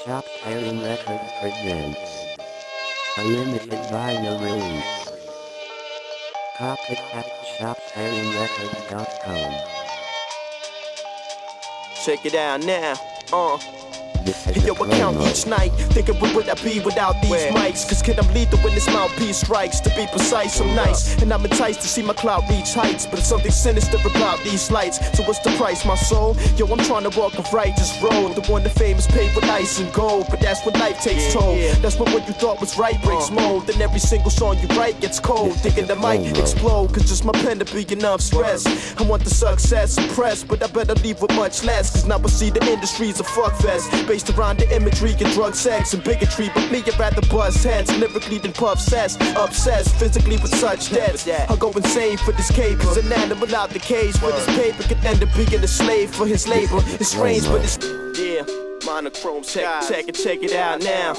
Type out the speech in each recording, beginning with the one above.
Shop Pairing Records presents a limited vinyl release. Copy at shoppairingrecords.com. Check it out now. This is Yo, I count each night, thinking where would I be without these mics? Cause kid, I'm lethal when this mouthpiece strikes. To be precise, I'm nice, and I'm enticed to see my clout reach heights. But it's something sinister about these lights. So what's the price, my soul? Yo, I'm trying to walk a righteous road, the one the fame is paid with ice and gold. But that's when life takes toll. That's when what you thought was right breaks mold. Then every single song you write gets cold. Thinking that might explode, cause just my pen to be enough stress. I want the success impressed, but I better leave with much less. Cause now I see the industry's a fuck fest, based around the imagery and drug, sex, and bigotry. But me, I'd rather buzz heads lyrically than puff cess. Obsessed physically with such debts. I'll go insane for this cape, cause an animal out the cage for this paper could end up being a slave for his labor. It's strange, but it's Monochrome, check it out now.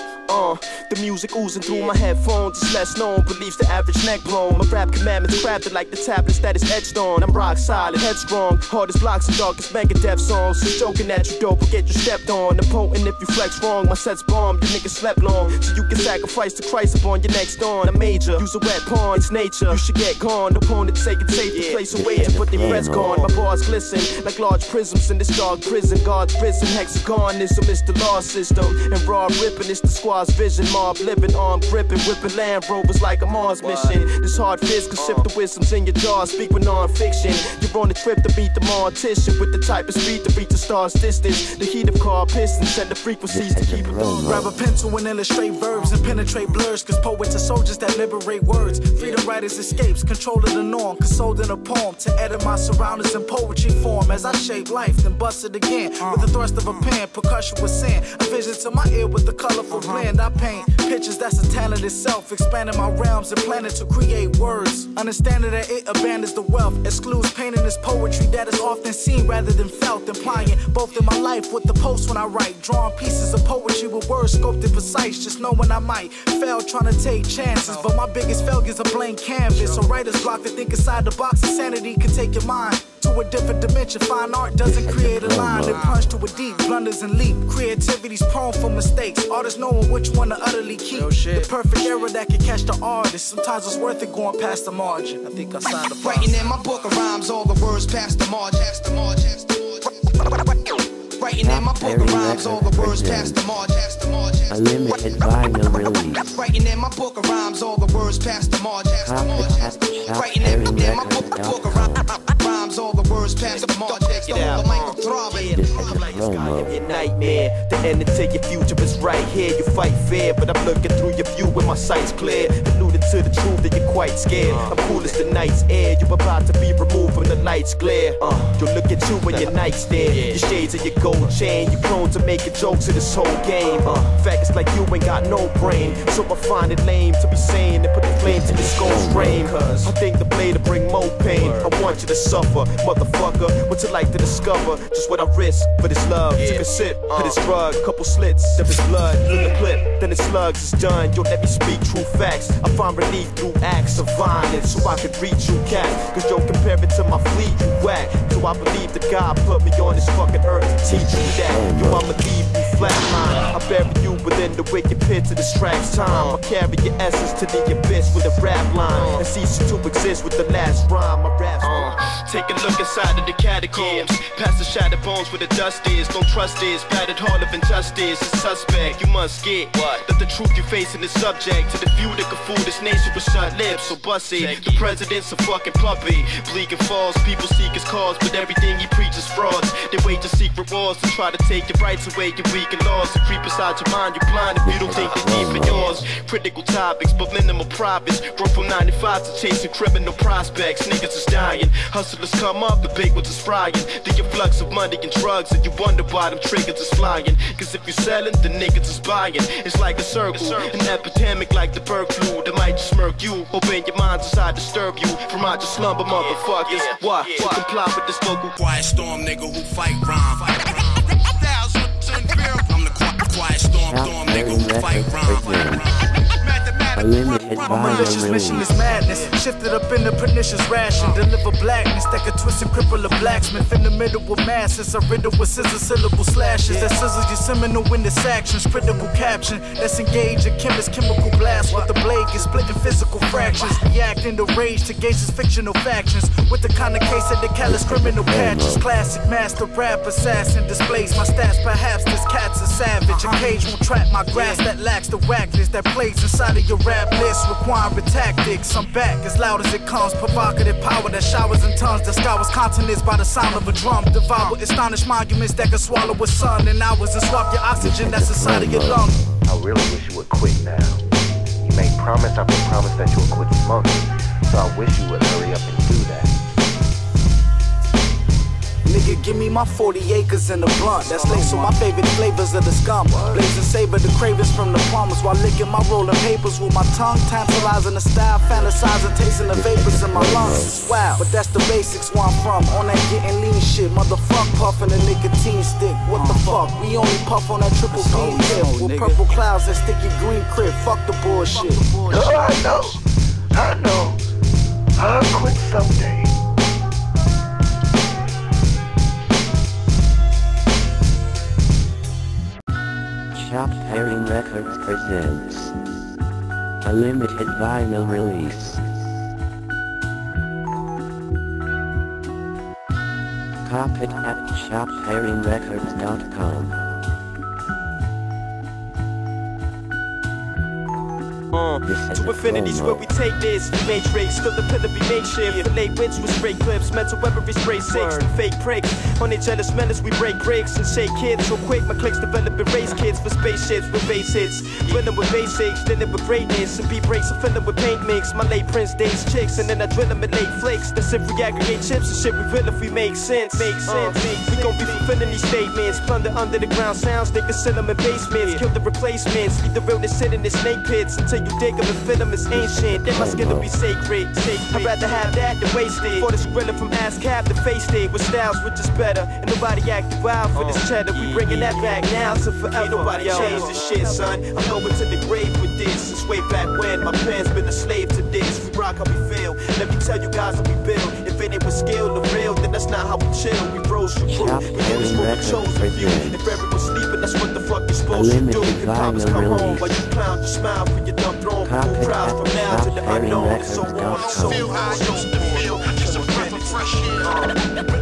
The music oozing through my headphones. It's less known, believes the average neck blown. My rap commandments crafted like the tablets that is etched on. I'm rock solid, headstrong, hardest blocks and darkest Megadeth songs. So joking at you dope will get you stepped on. I'm potent if you flex wrong. My set's bomb, you niggas slept long, so you can sacrifice to Christ upon your next dawn. I'm major, use a wet pawn, it's nature. You should get gone. Opponents say it's safe to place a wager, but they breath's gone. My bars glisten like large prisms in this dark prison. God's prison, hexagonism is the law system, and raw ripping is the squad's vision. Mob living, arm gripping, whipping Land Rovers like a Mars mission. This hard fist can sip the wisdoms in your jaw. Speak with non-fiction. You're on a trip to beat the mortician with the type of speed to reach the star's distance. The heat of car pistons set the frequencies to keep it low. Grab a pencil and illustrate verbs and penetrate blurs. Cause poets are soldiers that liberate words. Freedom writers escapes, control of the norm. Consoled in a poem to edit my surroundings in poetry form. As I shape life, then bust it again with the thrust of a pen, percussion with sand. A vision to my ear with the colorful blend. I paint pictures, that's a talent itself. Expanding my realms and planning to create words. Understanding that it abandons the wealth. Excludes pain in this poetry that is often seen rather than felt. Implying both in my life with the post when I write. Drawing pieces of poetry with words scoped and precise. Just knowing I might fail trying to take chances. But my biggest failure's a blank canvas. A writer's block to think inside the box. Insanity can take your mind to a different dimension. Fine art doesn't create a line, it punch to a deep, blunders and leap. Creativity's prone for mistakes. Artists knowing which one to utterly keep. The perfect error that can catch the artist. Sometimes it's worth it going past the margin. I think I signed the writing in my book of rhymes, all the words past the margin. Writing in my book of rhymes, all the words past the margin. a limited vinyl release. Writing in my book of rhymes, all the words past the margin. Writing in my book of rhymes, all the words past the margin. This is a promo. Your nightmare, the end to your future is right here. You fight fair, but I'm looking through your view when my sight's clear. Alluding to the truth that you're quite scared. I'm cool as the night's air. You're about to be removed from the light's glare. You look at you when your night's there. Your shades of your gold chain. You prone to making jokes of this whole game. Facts like you ain't got no brain, so I find it lame to be sane and put the flame to this skull's frame. I think the blade will bring more pain. I want you to suffer, motherfucker. What's it like to discover just what I risk for this love? Took a sip of this drug, couple slits of his blood from the clip, then the slugs is done. Yo, let me speak true facts. I find relief through acts of violence, so I can reach you, cat. Cause yo, compare it to my fleet, you whack. So I believe that God put me on this fucking earth to teach you that. Yo, I'ma leave you flatline. I bury you within the wicked pit to distract time. I carry your essence to the abyss with a rap line and cease to exist with the last rhyme. My rap's take a look inside of the catacombs, past the shattered bones where the dust is. Don't trust is battered heart of injustice. A suspect, you must get that the truth you facing is subject to the few that can fool this nation with shut lips. So bust it. The president's a fucking puppet, bleak and false. People seek his cause, but everything he preaches frauds. They wage your secret wars to try to take your rights away. Your weak and laws to creep inside your mind. You're blind if you don't think they're deep in yours. Critical topics, but minimal profits. Grow from 95 to chasing criminal prospects. Niggas is dying. Hustlers come up, the big ones is frying. The influx of money and drugs, and you wonder why them triggers is flying. Cause if you're selling, the niggas is buying. It's like a circle, an epidemic like the bird flu that might just smirk you. Open your mind as I disturb you from out your slumber, motherfuckers. Why? To comply with this local quiet storm nigga who fight rhyme. I'm the quiet storm nigga who fight rhyme. gotta Unlimited My vinyl malicious release. mission is madness. Shifted up in the pernicious ration. Deliver blackness that could twist and cripple a blacksmith in the middle of masses. A riddle with scissor syllable slashes that scissors your seminal witness actions. Critical caption. Let's engage a chemist chemical blast with the blade get split in physical fractions. Reacting to rage to gauge his fictional factions. With the kind of case that the callous criminal catches. Classic master rap assassin displays my stats. Perhaps this cat's a savage. A cage won't trap my grasp that lacks the whackness that plays inside of your rap list. Requiring tactics. I'm back as loud as it comes. Provocative power that showers in tons. That scours continents by the sound of a drum. Devour astonished monuments that can swallow a sun in hours and swap your oxygen that's inside of your lungs. I really wish you would quit now. You made promise after promise that you would quit smoking, so I wish you would hurry up and do that. Nigga, give me my 40 acres and a blunt that's laced with my favorite flavors of the scum. Blazing savor the cravings from the palms while licking my rolling papers with my tongue, tantalizing the style, fantasizing, tasting the vapors in my lungs. Wow, but that's the basics where I'm from. On that getting lean shit, motherfuck puffing a nicotine stick. What the fuck? We only puff on that triple beam tip with purple clouds that sticky green crib. Fuck the bullshit. I know. I'll quit someday. Chopped Herring Records presents a limited vinyl release. Cop it at choppedherringrecords.com. To infinity's where we take this. Matrix, still the pillar be makeshift. Fillet wits with straight clips, mental weaponry spray six. The fake pricks, on their jealous menace we break bricks and shake kids. So quick, my clicks develop and raise kids for spaceships with base hits. Drilling with basics, dealing with greatness. And beat breaks, I'm filling with paint mix. My late Prince days chicks, and then I drill them in late flakes. That's if we aggregate chips and shit we will if we make sense. We gon' be fulfilling these statements. Plunder under the ground sounds, niggas send them in basements. Kill the replacements, leave the realness sit in the snake pits until you dig them and fit them as ancient. Then my skill will be sacred. I'd rather have that than waste it. For this gorilla from ass cap to face it. With styles which is better. And nobody acting wild for this cheddar. We bringing that back now to forever. Ain't nobody changed this shit, son. I'm going to the grave with this. Since way back when my pen's been a slave to this. We rock how we feel. Let me tell you guys how we build. If it ain't with skill or real, then that's not how we chill. We rose through crew. We do this what we chose to view. If everyone's sleeping, that's what the fuck you're supposed to do. Your promise come home while you clown, you smile for your dumb throne. Crowds from now to the unknown, and so on and so forth. feel how I used to feel. Just a breath of fresh air.